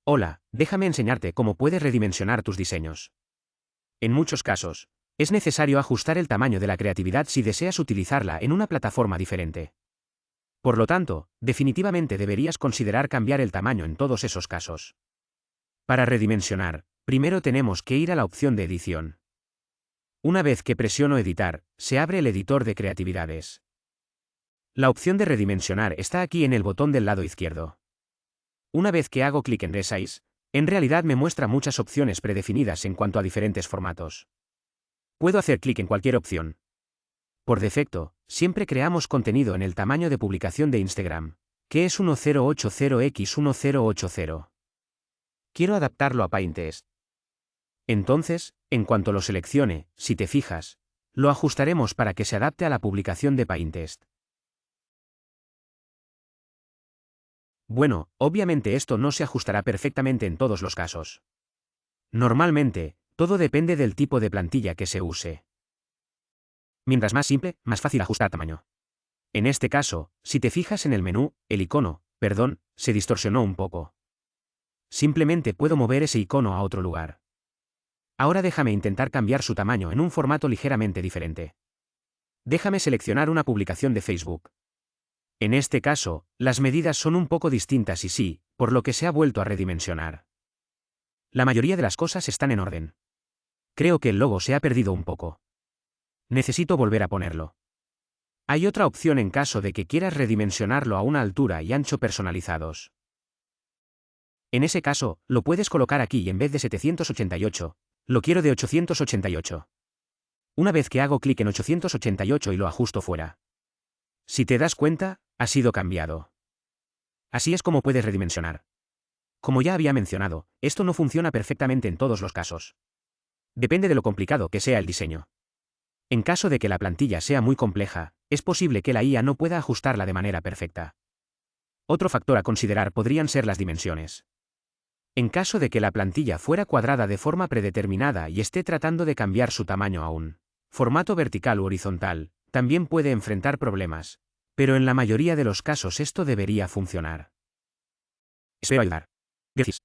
Hola, déjame enseñarte cómo puedes redimensionar tus diseños. En muchos casos, es necesario ajustar el tamaño de la creatividad si deseas utilizarla en una plataforma diferente. Por lo tanto, definitivamente deberías considerar cambiar el tamaño en todos esos casos. Para redimensionar, primero tenemos que ir a la opción de edición. Una vez que presiono editar, se abre el editor de creatividades. La opción de redimensionar está aquí en el botón del lado izquierdo. Una vez que hago clic en Resize, en realidad me muestra muchas opciones predefinidas en cuanto a diferentes formatos. Puedo hacer clic en cualquier opción. Por defecto, siempre creamos contenido en el tamaño de publicación de Instagram, que es 1080x1080. Quiero adaptarlo a Pinterest. Entonces, en cuanto lo seleccione, si te fijas, lo ajustaremos para que se adapte a la publicación de Pinterest. Bueno, obviamente esto no se ajustará perfectamente en todos los casos. Normalmente, todo depende del tipo de plantilla que se use. Mientras más simple, más fácil ajustar tamaño. En este caso, si te fijas en el menú, el icono, se distorsionó un poco. Simplemente puedo mover ese icono a otro lugar. Ahora déjame intentar cambiar su tamaño en un formato ligeramente diferente. Déjame seleccionar una publicación de Facebook. En este caso, las medidas son un poco distintas y sí, por lo que se ha vuelto a redimensionar. La mayoría de las cosas están en orden. Creo que el logo se ha perdido un poco. Necesito volver a ponerlo. Hay otra opción en caso de que quieras redimensionarlo a una altura y ancho personalizados. En ese caso, lo puedes colocar aquí y en vez de 788, lo quiero de 888. Una vez que hago clic en 888 y lo ajusto fuera. Si te das cuenta, ha sido cambiado. Así es como puedes redimensionar. Como ya había mencionado, esto no funciona perfectamente en todos los casos. Depende de lo complicado que sea el diseño. En caso de que la plantilla sea muy compleja, es posible que la IA no pueda ajustarla de manera perfecta. Otro factor a considerar podrían ser las dimensiones. En caso de que la plantilla fuera cuadrada de forma predeterminada y esté tratando de cambiar su tamaño a un formato vertical u horizontal, también puede enfrentar problemas, pero en la mayoría de los casos esto debería funcionar. Espero ayudar. Gracias.